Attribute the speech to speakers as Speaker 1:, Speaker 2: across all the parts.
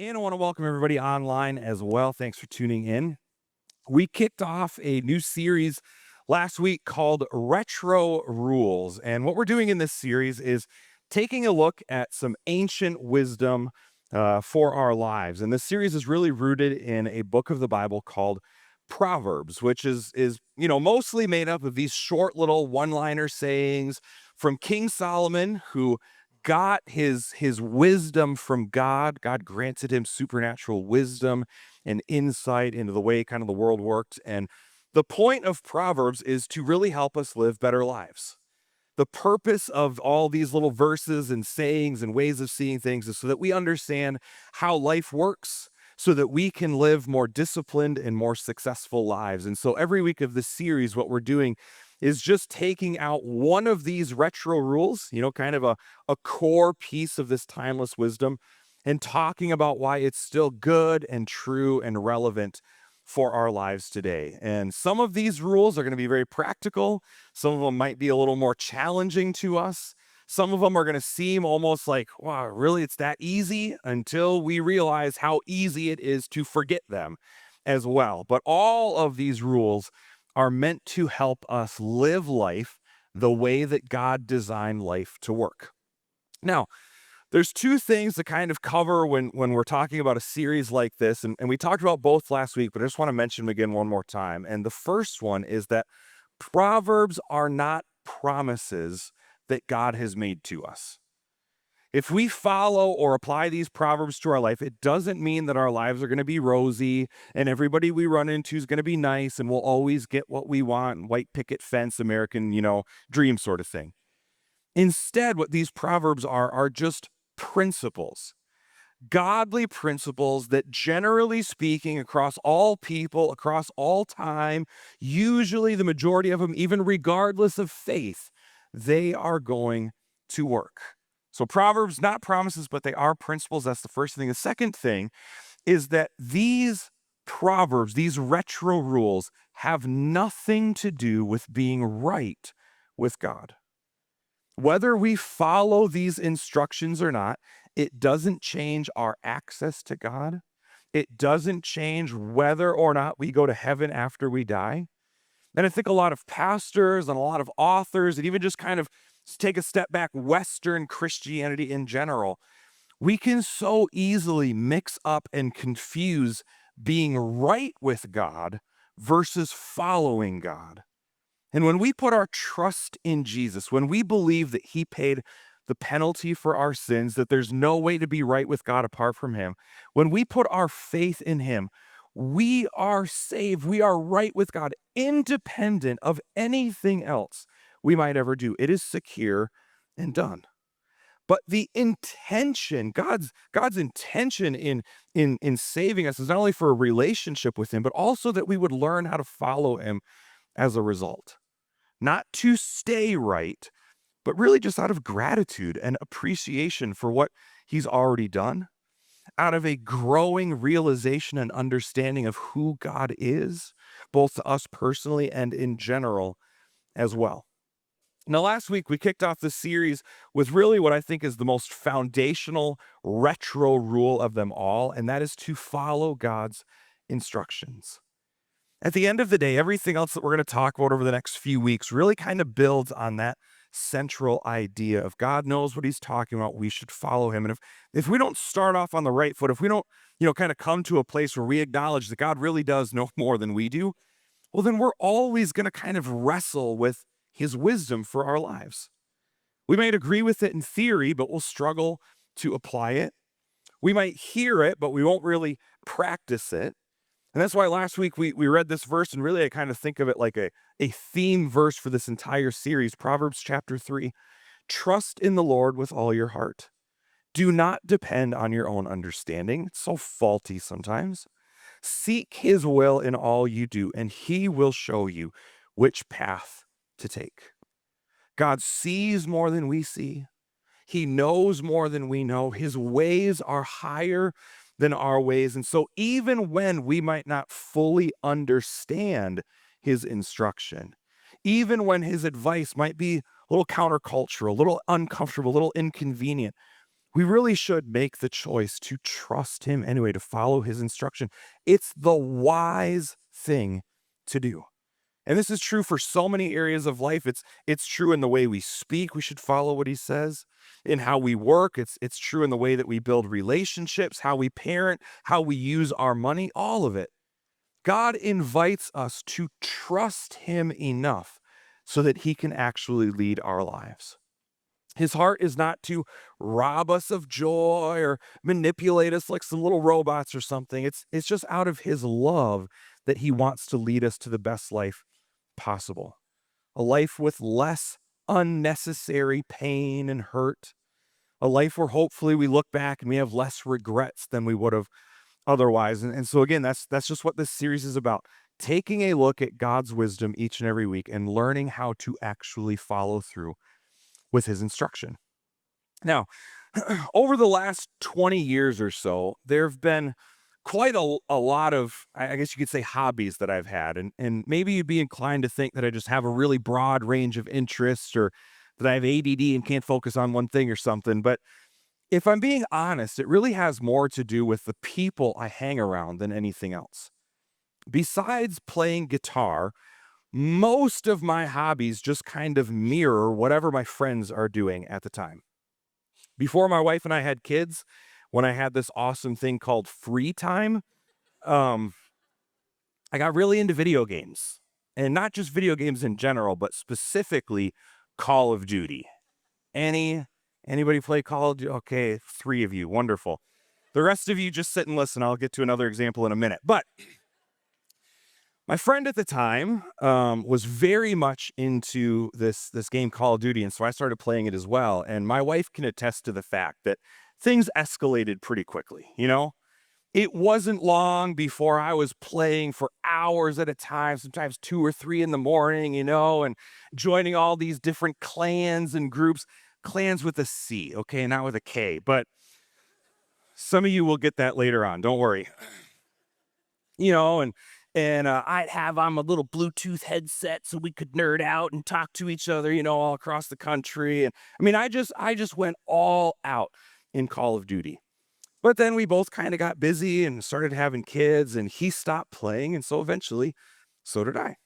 Speaker 1: And I want to welcome everybody online as well. Thanks for tuning in. We kicked off a new series last week called Retro Rules. And what we're doing in this series is taking a look at some ancient wisdom for our lives. And this series is really rooted in a book of the Bible called Proverbs, which is mostly made up of these short little one-liner sayings from King Solomon, who got his wisdom from God. God granted him supernatural wisdom and insight into the way kind of the world worked. And the point of Proverbs is to really help us live better lives. The purpose of all these little verses and sayings and ways of seeing things is so that we understand how life works, so that we can live more disciplined and more successful lives. And so every week of this series, what we're doing is just taking out one of these retro rules, kind of a core piece of this timeless wisdom, and talking about why it's still good and true and relevant for our lives today. And some of these rules are going to be very practical. Some of them might be a little more challenging to us. Some of them are going to seem almost like, wow, really, it's that easy, until we realize how easy it is to forget them as well. But all of these rules are meant to help us live life the way that God designed life to work. Now, there's two things to kind of cover when we're talking about a series like this, and we talked about both last week, but I just want to mention them again one more time. And the first one is that Proverbs are not promises that God has made to us. If we follow or apply these proverbs to our life, it doesn't mean that our lives are going to be rosy and everybody we run into is going to be nice and we'll always get what we want, white picket fence, American, dream sort of thing. Instead, what these proverbs are just principles, godly principles that, generally speaking, across all people, across all time, usually the majority of them, even regardless of faith, they are going to work. So Proverbs, not promises, but they are principles. That's the first thing. The second thing is that these proverbs, these retro rules, have nothing to do with being right with God. Whether we follow these instructions or not, it doesn't change our access to God. It doesn't change whether or not we go to heaven after we die. And I think a lot of pastors and a lot of authors, and even just kind of take a step back, Western Christianity in general, we can so easily mix up and confuse being right with God versus following God. And when we put our trust in Jesus, when we believe that he paid the penalty for our sins, that there's no way to be right with God apart from him, when we put our faith in him, we are saved. We are right with God, independent of anything else we might ever do. It is secure and done. But the intention, God's intention in saving us is not only for a relationship with him, but also that we would learn how to follow him as a result. Not to stay right, but really just out of gratitude and appreciation for what he's already done, out of a growing realization and understanding of who God is, both to us personally and in general as well. Now, last week we kicked off this series with really what I think is the most foundational retro rule of them all, and that is to follow God's instructions. At the end of the day, everything else that we're going to talk about over the next few weeks really kind of builds on that central idea of God knows what he's talking about. We should follow him. And if we don't start off on the right foot, if we don't, kind of come to a place where we acknowledge that God really does know more than we do, well, then we're always going to kind of wrestle with his wisdom for our lives. We might agree with it in theory, but we'll struggle to apply it. We might hear it, but we won't really practice it. And that's why last week we read this verse, and really I kind of think of it like a theme verse for this entire series, Proverbs chapter 3. Trust in the Lord with all your heart. Do not depend on your own understanding. It's so faulty sometimes. Seek his will in all you do, and he will show you which path to take. God sees more than we see. He knows more than we know. His ways are higher than our ways. And so even when we might not fully understand his instruction, even when his advice might be a little countercultural, a little uncomfortable, a little inconvenient, We really should make the choice to trust him anyway, to follow his instruction. It's the wise thing to do. And this is true for so many areas of life. It's true in the way we speak. We should follow what he says. In how we work, it's true in the way that we build relationships, how we parent, how we use our money, all of it. God invites us to trust him enough so that he can actually lead our lives. His heart is not to rob us of joy or manipulate us like some little robots or something. It's just out of his love that he wants to lead us to the best life possible. A life with less unnecessary pain and hurt. A life where hopefully we look back and we have less regrets than we would have otherwise. And so again, that's just what this series is about. Taking a look at God's wisdom each and every week and learning how to actually follow through with his instruction. Now, over the last 20 years or so, there have been quite a lot of, I guess you could say, hobbies that I've had. And maybe you'd be inclined to think that I just have a really broad range of interests or that I have ADD and can't focus on one thing or something. But if I'm being honest, it really has more to do with the people I hang around than anything else. Besides playing guitar, most of my hobbies just kind of mirror whatever my friends are doing at the time. Before my wife and I had kids, when I had this awesome thing called free time, um, I got really into video games. And not just video games in general, but specifically Call of Duty. Any anybody play Call of Duty? Okay, 3 of you. Wonderful. The rest of you just sit and listen. I'll get to another example in a minute. But my friend at the time was very much into this game Call of Duty, and so I started playing it as well. And my wife can attest to the fact that things escalated pretty quickly. It wasn't long before I was playing for hours at a time, sometimes 2 or 3 in the morning, and joining all these different clans and groups. Clans with a C, okay, not with a K. But some of you will get that later on. Don't worry. And I'd have on my little Bluetooth headset so we could nerd out and talk to each other, all across the country. And I mean, I just went all out in Call of Duty. But then we both kind of got busy and started having kids, and he stopped playing, and so eventually, so did I.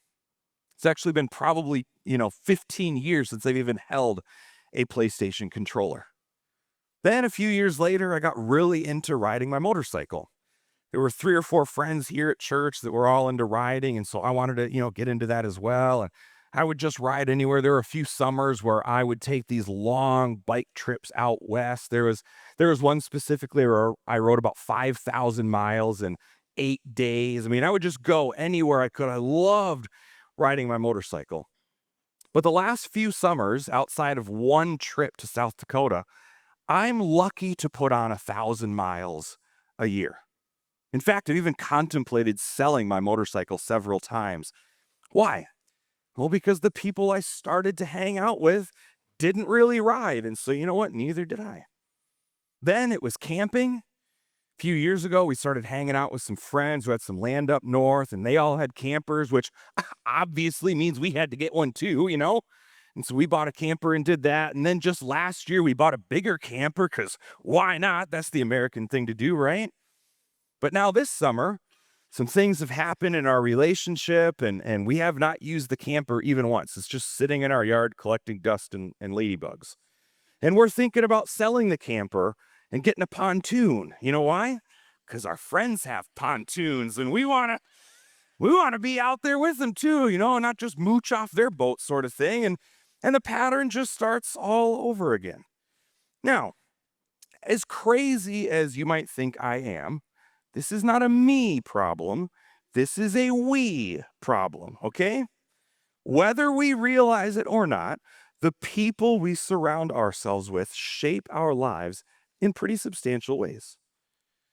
Speaker 1: It's actually been probably, 15 years since I've even held a PlayStation controller. Then a few years later, I got really into riding my motorcycle. There were 3 or 4 friends here at church that were all into riding, and so I wanted to, get into that as well. And I would just ride anywhere. There were a few summers where I would take these long bike trips out west. There was one specifically where I rode about 5,000 miles in 8 days. I mean, I would just go anywhere I could. I loved riding my motorcycle. But the last few summers, outside of one trip to South Dakota, I'm lucky to put on 1,000 miles a year. In fact, I've even contemplated selling my motorcycle several times. Why? Well, because the people I started to hang out with didn't really ride. And so, you know what? Neither did I. Then it was camping. A few years ago, we started hanging out with some friends who had some land up north, and they all had campers, which obviously means we had to get one too. And so we bought a camper and did that. And then just last year, we bought a bigger camper because why not? That's the American thing to do, right? But now this summer, some things have happened in our relationship, and we have not used the camper even once. It's just sitting in our yard collecting dust and ladybugs. And we're thinking about selling the camper and getting a pontoon. You know why? Because our friends have pontoons, and we want to be out there with them too, and not just mooch off their boat sort of thing. And the pattern just starts all over again. Now, as crazy as you might think I am, this is not a me problem. This is a we problem, okay? Whether we realize it or not, the people we surround ourselves with shape our lives in pretty substantial ways.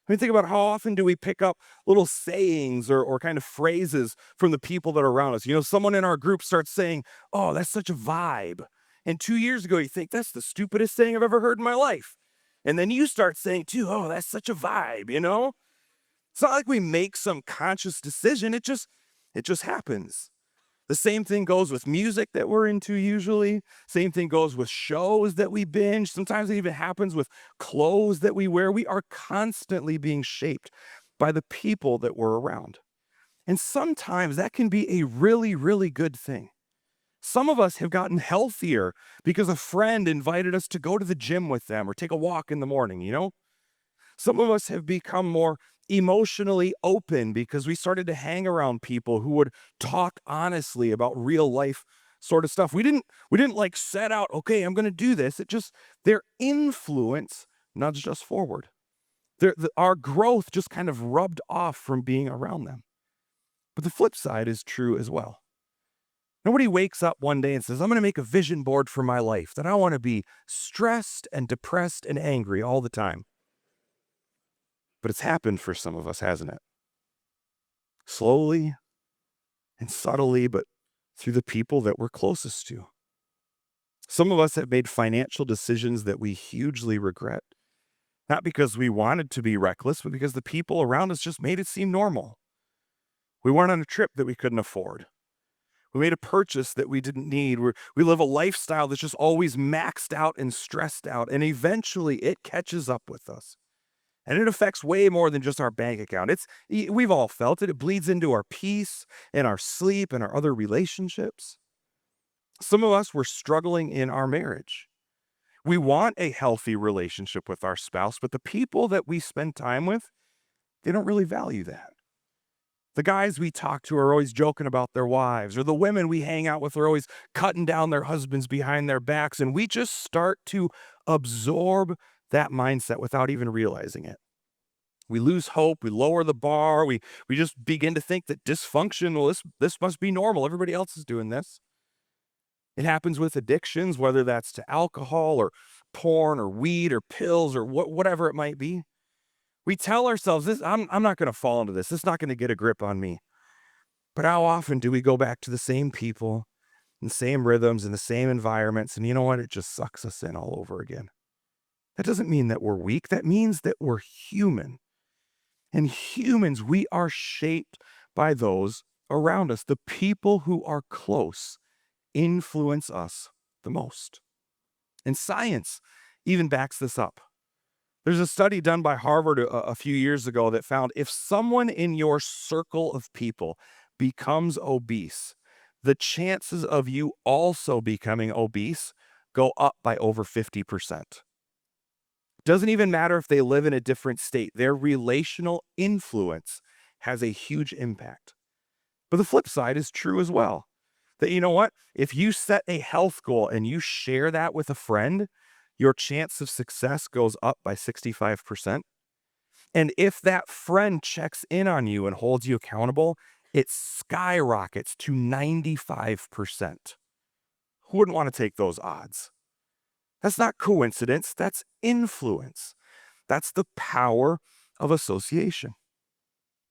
Speaker 1: I mean, think about how often do we pick up little sayings or kind of phrases from the people that are around us. Someone in our group starts saying, "Oh, that's such a vibe." And 2 years ago, you think, "That's the stupidest thing I've ever heard in my life." And then you start saying too, "Oh, that's such a vibe." It's not like we make some conscious decision. It just happens. The same thing goes with music that we're into usually. Same thing goes with shows that we binge. Sometimes it even happens with clothes that we wear. We are constantly being shaped by the people that we're around. And sometimes that can be a really, really good thing. Some of us have gotten healthier because a friend invited us to go to the gym with them or take a walk in the morning. Some of us have become more emotionally open because we started to hang around people who would talk honestly about real life sort of stuff. We didn't like set out, okay, I'm going to do this. It just their influence nudged us forward. Our growth just kind of rubbed off from being around them. But the flip side is true as well. Nobody wakes up one day and says, I'm going to make a vision board for my life that I want to be stressed and depressed and angry all the time. But it's happened for some of us, hasn't it? Slowly and subtly, but through the people that we're closest to. Some of us have made financial decisions that we hugely regret, not because we wanted to be reckless, but because the people around us just made it seem normal. We went on a trip that we couldn't afford. We made a purchase that we didn't need. We live a lifestyle that's just always maxed out and stressed out, and eventually it catches up with us. And it affects way more than just our bank account. We've all felt it. It bleeds into our peace and our sleep and our other relationships. Some of us were struggling in our marriage. We want a healthy relationship with our spouse, but the people that we spend time with, they don't really value that. The guys we talk to are always joking about their wives, or the women we hang out with are always cutting down their husbands behind their backs, and we just start to absorb that mindset without even realizing it. We lose hope, we lower the bar, we just begin to think that dysfunction, well, this must be normal. Everybody else is doing this. It happens with addictions, whether that's to alcohol or porn or weed or pills or whatever it might be. We tell ourselves this, I'm not going to fall into this. This is not going to get a grip on me. But how often do we go back to the same people and same rhythms and the same environments? And you know what? It just sucks us in all over again. That doesn't mean that we're weak. That means that we're human. And humans, we are shaped by those around us. The people who are close influence us the most. And science even backs this up. There's a study done by Harvard a few years ago that found if someone in your circle of people becomes obese, the chances of you also becoming obese go up by over 50%. Doesn't even matter if they live in a different state, their relational influence has a huge impact. But the flip side is true as well. That you know what? If you set a health goal and you share that with a friend, your chance of success goes up by 65%. And if that friend checks in on you and holds you accountable, it skyrockets to 95%. Who wouldn't want to take those odds? That's not coincidence, that's influence. That's the power of association.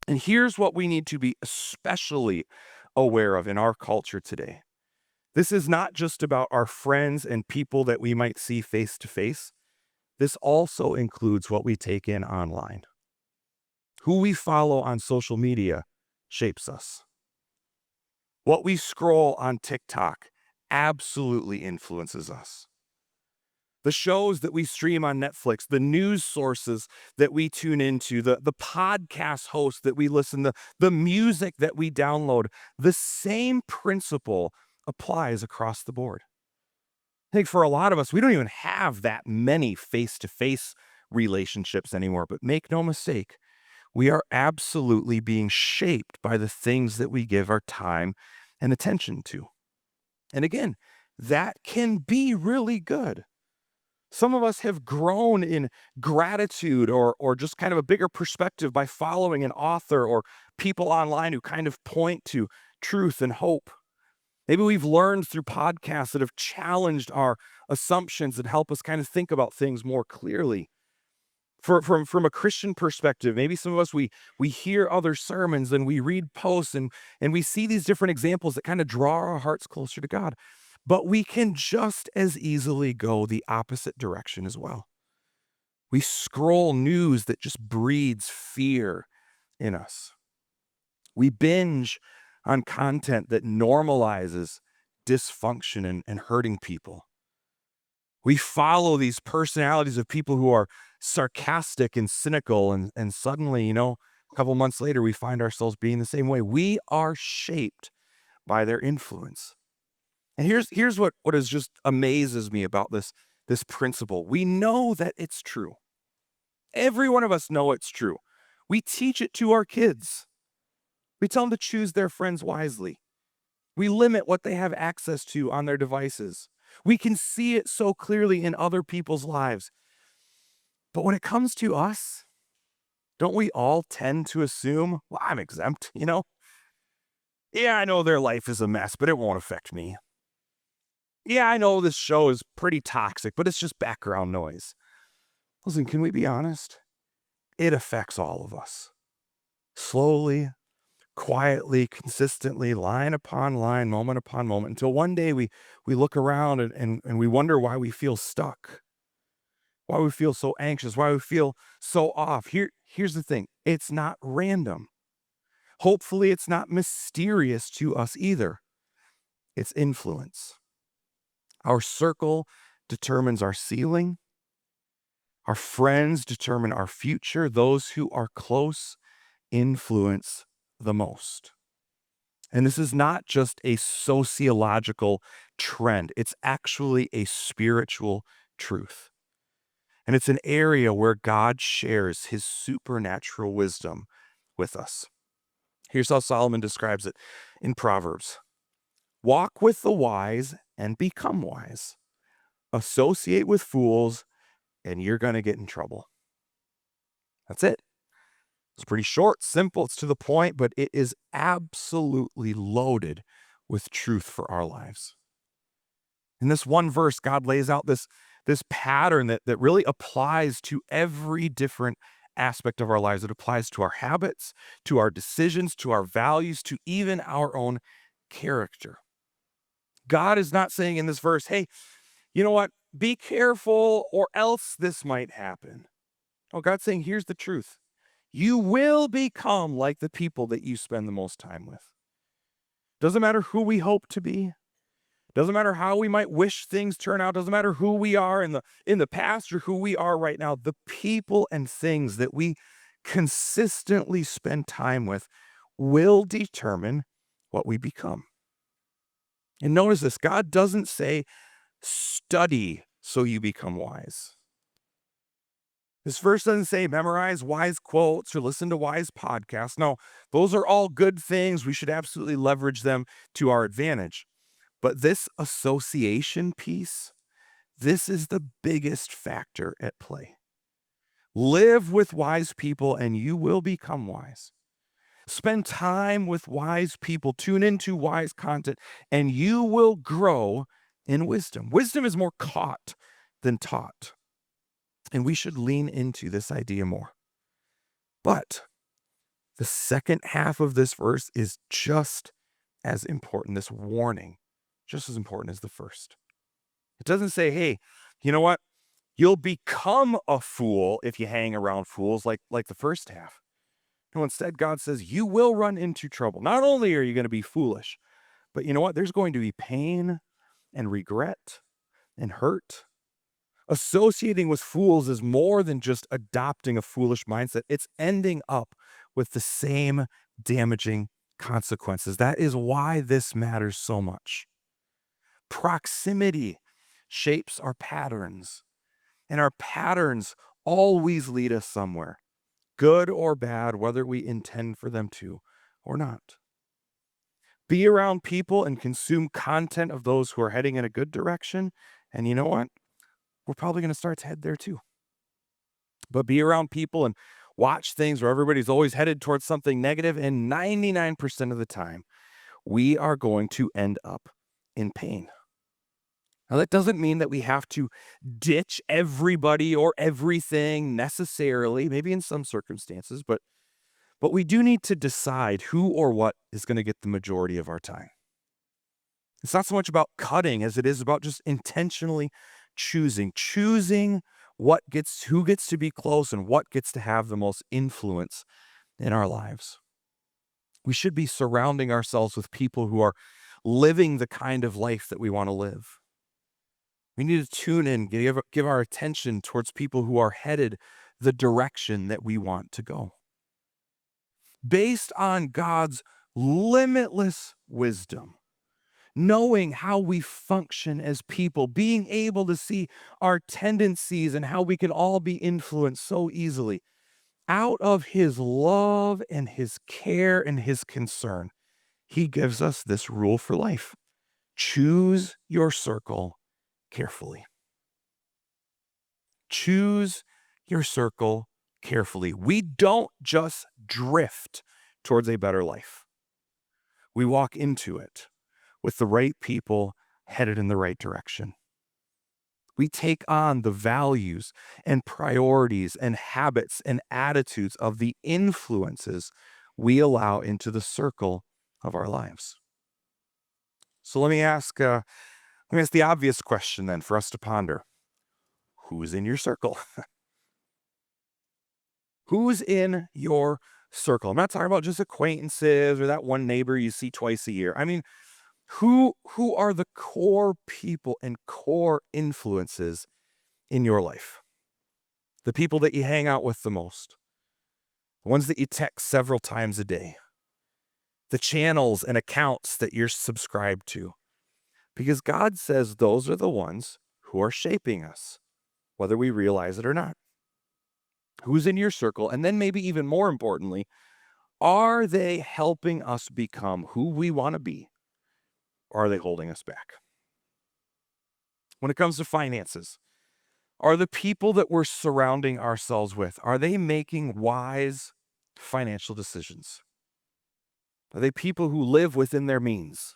Speaker 1: And here's what we need to be especially aware of in our culture today. This is not just about our friends and people that we might see face to face. This also includes what we take in online. Who we follow on social media shapes us. What we scroll on TikTok absolutely influences us. The shows that we stream on Netflix, the news sources that we tune into, the podcast hosts that we listen to, the music that we download, the same principle applies across the board. I think for a lot of us, we don't even have that many face-to-face relationships anymore, but make no mistake, we are absolutely being shaped by the things that we give our time and attention to. And again, that can be really good. Some of us have grown in gratitude or just kind of a bigger perspective by following an author or people online who kind of point to truth and hope. Maybe we've learned through podcasts that have challenged our assumptions and help us kind of think about things more clearly. From a Christian perspective, maybe some of us we hear other sermons and we read posts and we see these different examples that kind of draw our hearts closer to God. But we can just as easily go the opposite direction as well. We scroll news that just breeds fear in us. We binge on content that normalizes dysfunction and hurting people. We follow these personalities of people who are sarcastic and cynical, and suddenly, a couple months later, we find ourselves being the same way. We are shaped by their influence. And here's what is just amazes me about this principle. We know that it's true. Every one of us know it's true. We teach it to our kids. We tell them to choose their friends wisely. We limit what they have access to on their devices. We can see it so clearly in other people's lives. But when it comes to us, don't we all tend to assume, well, I'm exempt, Yeah, I know their life is a mess, but it won't affect me. Yeah, I know this show is pretty toxic, but it's just background noise. Listen, can we be honest? It affects all of us. Slowly, quietly, consistently, line upon line, moment upon moment, until one day we look around and we wonder why we feel stuck, why we feel so anxious, why we feel so off. Here's the thing. It's not random. Hopefully, it's not mysterious to us either. It's influence. Our circle determines our ceiling. Our friends determine our future. Those who are close influence the most. And this is not just a sociological trend, it's actually a spiritual truth. And it's an area where God shares his supernatural wisdom with us. Here's how Solomon describes it in Proverbs: walk with the wise and become wise, associate with fools, and you're going to get in trouble. That's it. It's pretty short, simple, it's to the point, but it is absolutely loaded with truth for our lives. In this one verse, God lays out this pattern that really applies to every different aspect of our lives. It applies to our habits, to our decisions, to our values, to even our own character. God is not saying in this verse, hey, you know what? Be careful or else this might happen. Oh, God's saying, here's the truth. You will become like the people that you spend the most time with. Doesn't matter who we hope to be. Doesn't matter how we might wish things turn out. Doesn't matter who we are in the past or who we are right now. The people and things that we consistently spend time with will determine what we become. And notice this, God doesn't say, study so you become wise. This verse doesn't say memorize wise quotes or listen to wise podcasts. No, those are all good things. We should absolutely leverage them to our advantage. But this association piece, this is the biggest factor at play. Live with wise people and you will become wise. Spend time with wise people, tune into wise content, and you will grow in wisdom. Wisdom is more caught than taught. And we should lean into this idea more. But the second half of this verse is just as important, this warning, just as important as the first. It doesn't say, hey, you know what? You'll become a fool if you hang around fools like the first half. No, instead, God says you will run into trouble. Not only are you going to be foolish, but you know what? There's going to be pain and regret and hurt. Associating with fools is more than just adopting a foolish mindset. It's ending up with the same damaging consequences. That is why this matters so much. Proximity shapes our patterns, and our patterns always lead us somewhere, good or bad, whether we intend for them to or not. Be around people and consume content of those who are heading in a good direction, and you know what? We're probably going to start to head there too. But be around people and watch things where everybody's always headed towards something negative, and 99% of the time, we are going to end up in pain. Now, that doesn't mean that we have to ditch everybody or everything necessarily, maybe in some circumstances, but we do need to decide who or what is going to get the majority of our time. It's not so much about cutting as it is about just intentionally choosing who gets to be close and what gets to have the most influence in our lives. We should be surrounding ourselves with people who are living the kind of life that we want to live. We need to tune in, give our attention towards people who are headed the direction that we want to go. Based on God's limitless wisdom, knowing how we function as people, being able to see our tendencies and how we can all be influenced so easily, out of his love and his care and his concern, he gives us this rule for life. Choose your circle carefully. Choose your circle carefully. We don't just drift towards a better life. We walk into it with the right people headed in the right direction. We take on the values and priorities and habits and attitudes of the influences we allow into the circle of our lives. So let me ask the obvious question then for us to ponder. Who's in your circle? Who's in your circle? I'm not talking about just acquaintances or that one neighbor you see twice a year. I mean, who are the core people and core influences in your life? The people that you hang out with the most, the ones that you text several times a day, the channels and accounts that you're subscribed to. Because God says those are the ones who are shaping us, whether we realize it or not. Who's in your circle? And then maybe even more importantly, are they helping us become who we want to be? Or are they holding us back? When it comes to finances, are the people that we're surrounding ourselves with, are they making wise financial decisions? Are they people who live within their means,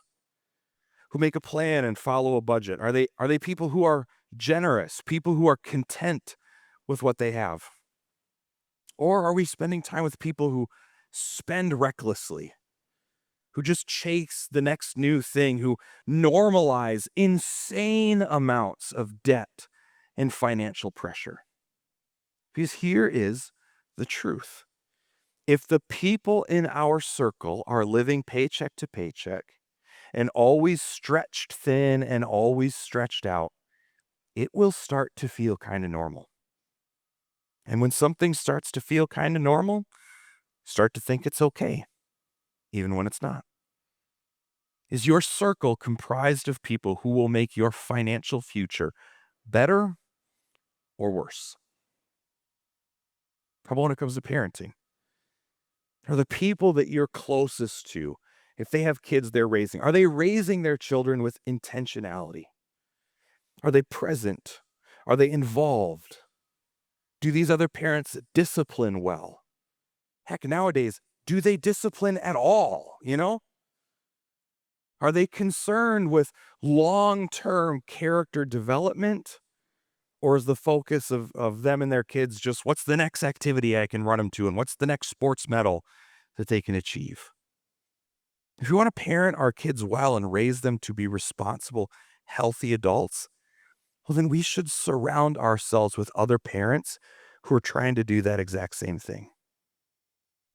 Speaker 1: who make a plan and follow a budget? Are they people who are generous, people who are content with what they have? Or are we spending time with people who spend recklessly, who just chase the next new thing, who normalize insane amounts of debt and financial pressure? Because here is the truth. If the people in our circle are living paycheck to paycheck and always stretched thin and always stretched out, it will start to feel kind of normal. And when something starts to feel kind of normal, start to think it's okay, even when it's not. Is your circle comprised of people who will make your financial future better or worse? How about when it comes to parenting? Are the people that you're closest to, if they have kids they're raising, are they raising their children with intentionality? Are they present? Are they involved? Do these other parents discipline well? Heck, nowadays, do they discipline at all? Are they concerned with long-term character development? Or is the focus of them and their kids just what's the next activity I can run them to and what's the next sports medal that they can achieve? If we want to parent our kids well and raise them to be responsible, healthy adults, well, then we should surround ourselves with other parents who are trying to do that exact same thing.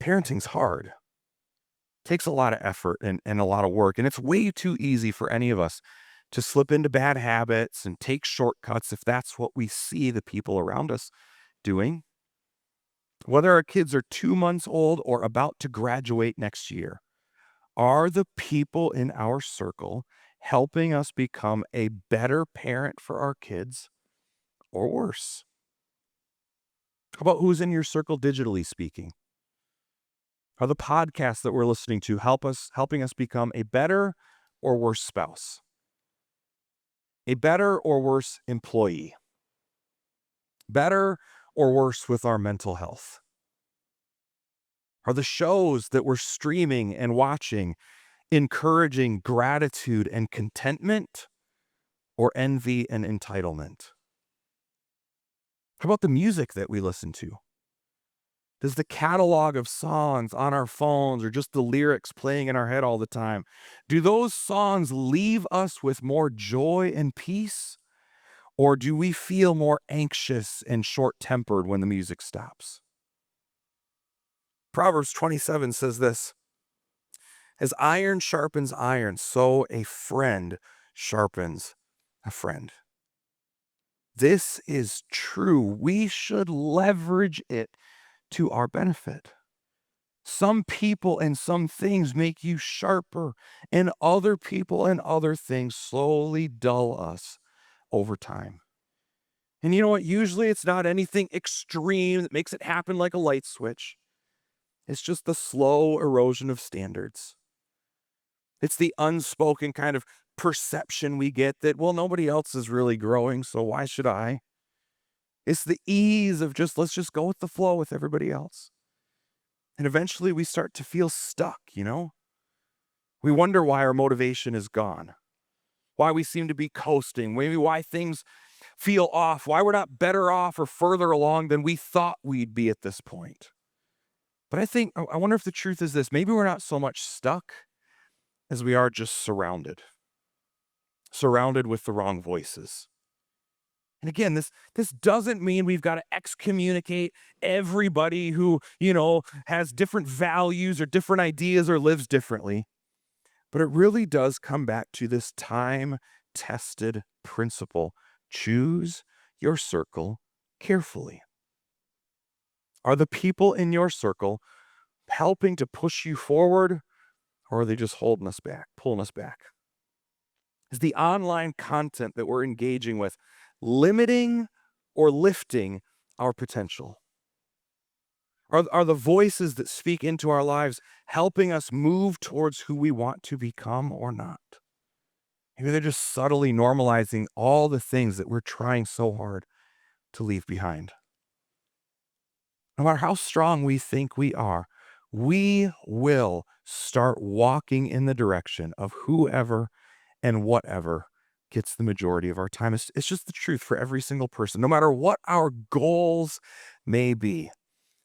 Speaker 1: Parenting's hard. It takes a lot of effort and a lot of work, and it's way too easy for any of us to slip into bad habits and take shortcuts if that's what we see the people around us doing. Whether our kids are 2 months old or about to graduate next year, are the people in our circle helping us become a better parent for our kids or worse? How about who's in your circle digitally speaking? Are the podcasts that we're listening to helping us become a better or worse spouse? A better or worse employee? Better or worse with our mental health? Are the shows that we're streaming and watching encouraging gratitude and contentment or envy and entitlement? How about the music that we listen to? Does the catalog of songs on our phones or just the lyrics playing in our head all the time, do those songs leave us with more joy and peace? Or do we feel more anxious and short-tempered when the music stops? Proverbs 27 says this: As iron sharpens iron, so a friend sharpens a friend. This is true. We should leverage it to our benefit. Some people and some things make you sharper, and other people and other things slowly dull us over time. And you know what? Usually it's not anything extreme that makes it happen like a light switch. It's just the slow erosion of standards. It's the unspoken kind of perception we get that, well, nobody else is really growing, so why should I? It's the ease of just, let's just go with the flow with everybody else. And eventually we start to feel stuck. We wonder why our motivation is gone, why we seem to be coasting, maybe why things feel off, why we're not better off or further along than we thought we'd be at this point. But I wonder if the truth is this: maybe we're not so much stuck as we are just surrounded with the wrong voices. And again, this doesn't mean we've got to excommunicate everybody who has different values or different ideas or lives differently. But it really does come back to this time-tested principle. Choose your circle carefully. Are the people in your circle helping to push you forward, or are they just holding us back, pulling us back? Is the online content that we're engaging with limiting or lifting our potential? Are the voices that speak into our lives helping us move towards who we want to become or not? Maybe they're just subtly normalizing all the things that we're trying so hard to leave behind. No matter how strong we think we are, we will start walking in the direction of whoever and whatever gets the majority of our time. It's just the truth for every single person, no matter what our goals may be.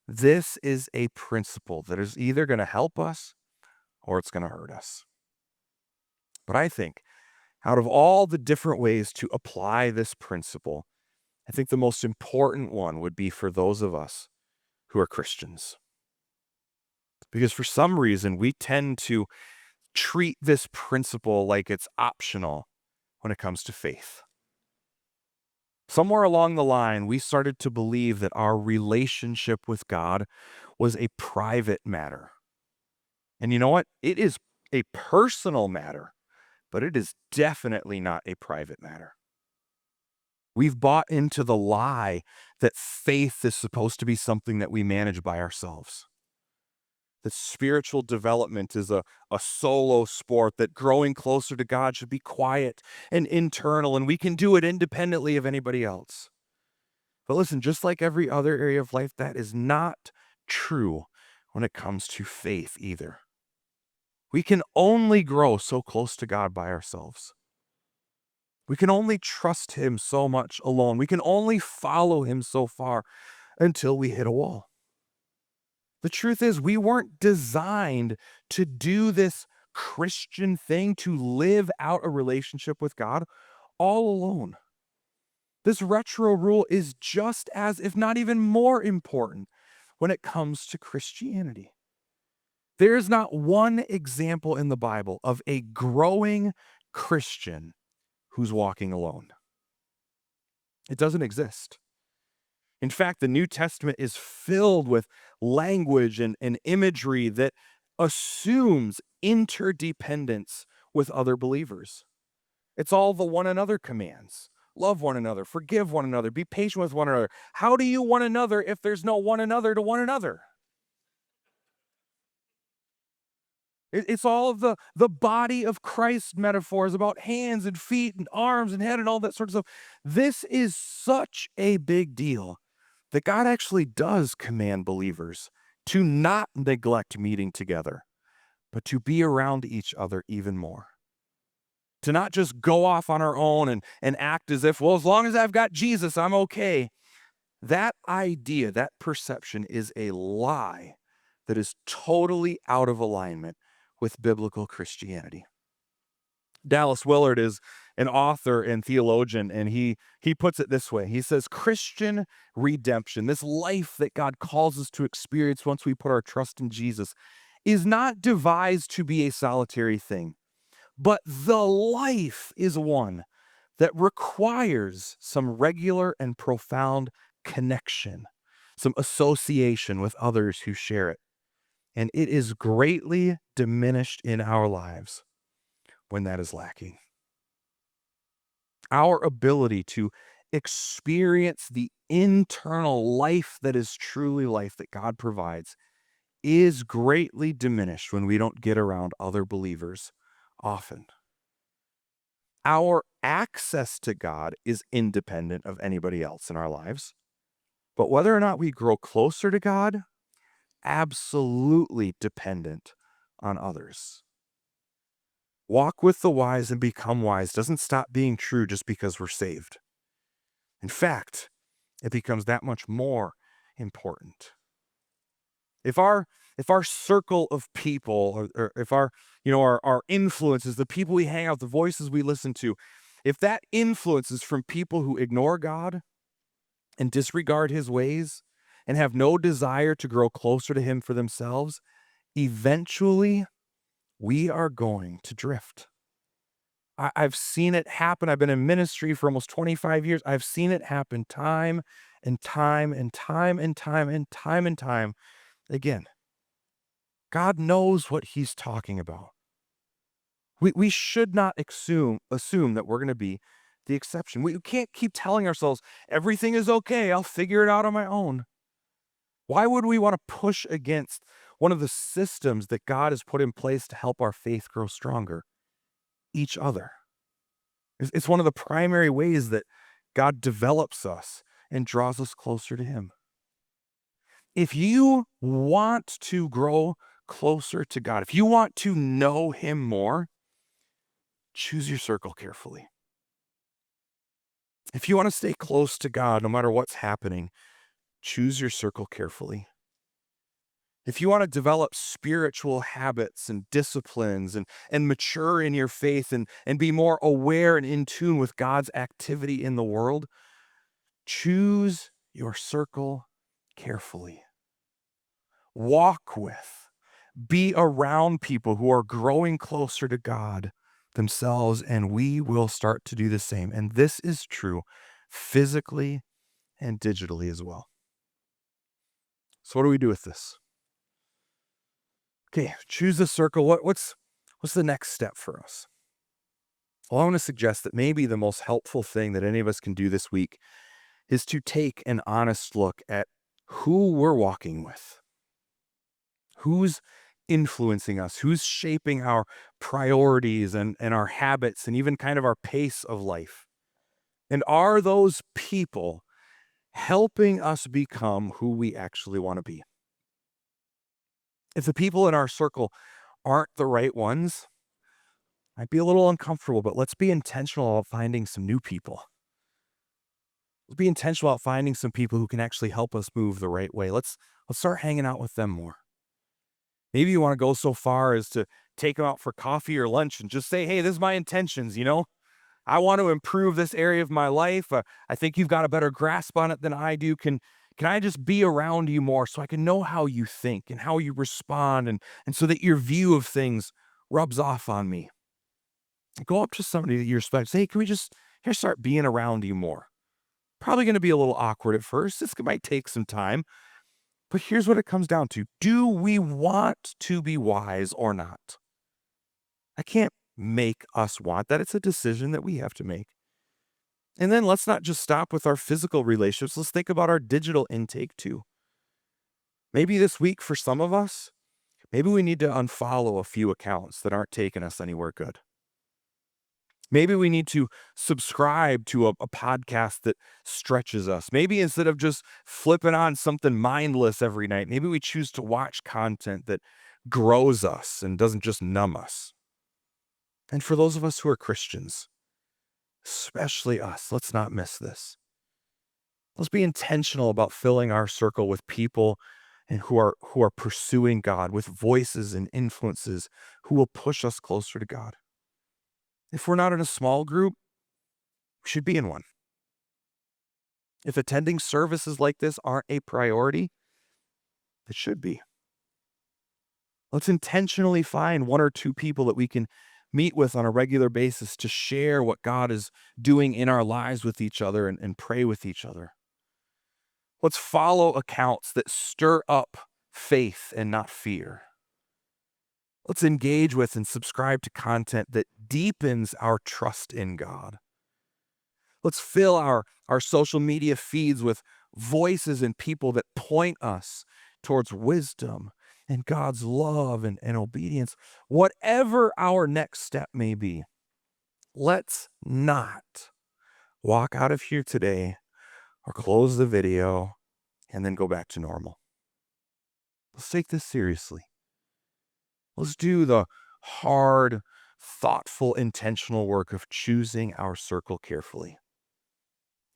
Speaker 1: This is a principle that is either going to help us or it's going to hurt us. But I think out of all the different ways to apply this principle, I think the most important one would be for those of us who are Christians. Because for some reason, we tend to treat this principle like it's optional when it comes to faith. Somewhere along the line, we started to believe that our relationship with God was a private matter. And you know what? It is a personal matter, but it is definitely not a private matter. We've bought into the lie that faith is supposed to be something that we manage by ourselves. That spiritual development is a solo sport, that growing closer to God should be quiet and internal, and we can do it independently of anybody else. But listen, just like every other area of life, that is not true when it comes to faith either. We can only grow so close to God by ourselves. We can only trust Him so much alone. We can only follow Him so far until we hit a wall. The truth is, we weren't designed to do this Christian thing, to live out a relationship with God all alone. This retro rule is just as, if not even more important when it comes to Christianity. There is not one example in the Bible of a growing Christian who's walking alone. It doesn't exist. In fact, the New Testament is filled with language and imagery that assumes interdependence with other believers. It's all the one another commands. Love one another, forgive one another, be patient with one another. How do you one another if there's no one another to one another? It's all of the body of Christ metaphors about hands and feet and arms and head and all that sort of stuff. This is such a big deal that God actually does command believers to not neglect meeting together, but to be around each other even more. To not just go off on our own and act as if, well, as long as I've got Jesus, I'm okay. That idea, that perception is a lie that is totally out of alignment with biblical Christianity. Dallas Willard is an author and theologian, and he puts it this way. He says, Christian redemption, this life that God calls us to experience once we put our trust in Jesus, is not devised to be a solitary thing, but the life is one that requires some regular and profound connection, some association with others who share it. And it is greatly diminished in our lives when that is lacking. Our ability to experience the internal life that is truly life that God provides is greatly diminished when we don't get around other believers often. Our access to God is independent of anybody else in our lives. But whether or not we grow closer to God, absolutely dependent on others. Walk with the wise and become wise doesn't stop being true just because we're saved. In fact, it becomes that much more important. If our circle of people or if our influences, the people we hang out, the voices we listen to, if that influence is from people who ignore God and disregard his ways and have no desire to grow closer to him for themselves, eventually we are going to drift. I've seen it happen. I've been in ministry for almost 25 years. I've seen it happen time and time and time and time and time and time again. God knows what he's talking about. We should not assume that we're going to be the exception. We can't keep telling ourselves everything is okay. I'll figure it out on my own. Why would we want to push against one of the systems that God has put in place to help our faith grow stronger? Each other. It's one of the primary ways that God develops us and draws us closer to him. If you want to grow closer to God, if you want to know him more, choose your circle carefully. If you want to stay close to God, no matter what's happening, choose your circle carefully. If you want to develop spiritual habits and disciplines and mature in your faith and be more aware and in tune with God's activity in the world, choose your circle carefully. Walk with, be around people who are growing closer to God themselves, and we will start to do the same. And this is true physically and digitally as well. So what do we do with this? Okay, choose a circle. What's the next step for us? Well, I want to suggest that maybe the most helpful thing that any of us can do this week is to take an honest look at who we're walking with. Who's influencing us? Who's shaping our priorities and our habits and even kind of our pace of life? And are those people helping us become who we actually want to be? If the people in our circle aren't the right ones, might be a little uncomfortable, but let's be intentional about finding some new people. Let's be intentional about finding some people who can actually help us move the right way. Let's start hanging out with them more. Maybe you want to go so far as to take them out for coffee or lunch and just say, hey, this is my intentions, I want to improve this area of my life. I think you've got a better grasp on it than I do. Can I just be around you more so I can know how you think and how you respond and so that your view of things rubs off on me? Go up to somebody that you respect. Say, hey, can we just start being around you more? Probably going to be a little awkward at first. This might take some time. But here's what it comes down to. Do we want to be wise or not? I can't make us want that. It's a decision that we have to make. And then let's not just stop with our physical relationships. Let's think about our digital intake too. Maybe this week for some of us, maybe we need to unfollow a few accounts that aren't taking us anywhere good. Maybe we need to subscribe to a podcast that stretches us. Maybe instead of just flipping on something mindless every night, maybe we choose to watch content that grows us and doesn't just numb us. And for those of us who are Christians, especially us, let's not miss this. Let's be intentional about filling our circle with people and who are pursuing God, with voices and influences who will push us closer to God. If we're not in a small group, we should be in one. If attending services like this aren't a priority, it should be. Let's intentionally find one or two people that we can meet with on a regular basis to share what God is doing in our lives with each other and pray with each other. Let's follow accounts that stir up faith and not fear. Let's engage with and subscribe to content that deepens our trust in God. Let's fill our social media feeds with voices and people that point us towards wisdom and God's love and obedience. Whatever our next step may be, let's not walk out of here today or close the video and then go back to normal. Let's take this seriously. Let's do the hard, thoughtful, intentional work of choosing our circle carefully.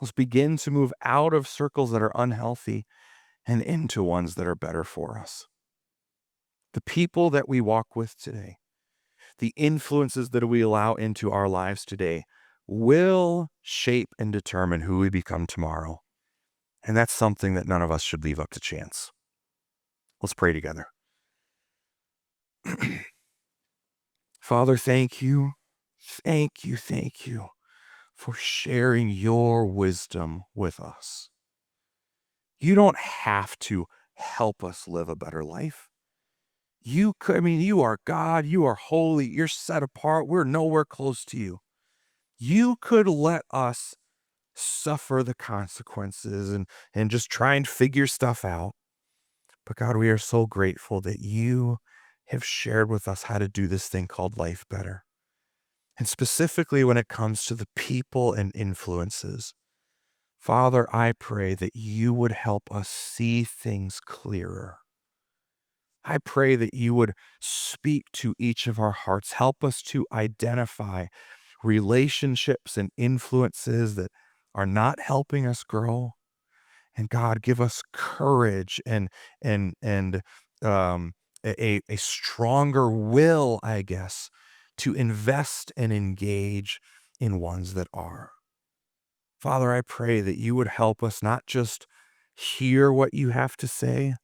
Speaker 1: Let's begin to move out of circles that are unhealthy and into ones that are better for us. The people that we walk with today, the influences that we allow into our lives today will shape and determine who we become tomorrow. And that's something that none of us should leave up to chance. Let's pray together. Father, thank you. Thank you. Thank you for sharing your wisdom with us. You don't have to help us live a better life. You could, you are God, you are holy, you're set apart. We're nowhere close to you. You could let us suffer the consequences and just try and figure stuff out. But God, we are so grateful that you have shared with us how to do this thing called life better. And specifically when it comes to the people and influences, Father, I pray that you would help us see things clearer. I pray that you would speak to each of our hearts. Help us to identify relationships and influences that are not helping us grow. And God, give us courage and a stronger will, I guess, to invest and engage in ones that are. Father, I pray that you would help us not just hear what you have to say,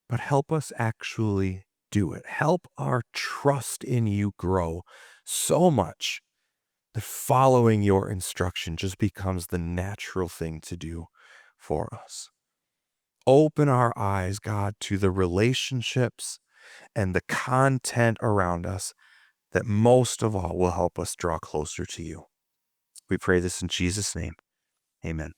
Speaker 1: but help us actually do it. Help our trust in you grow so much that following your instruction just becomes the natural thing to do for us. Open our eyes, God, to the relationships and the content around us that most of all will help us draw closer to you. We pray this in Jesus' name. Amen.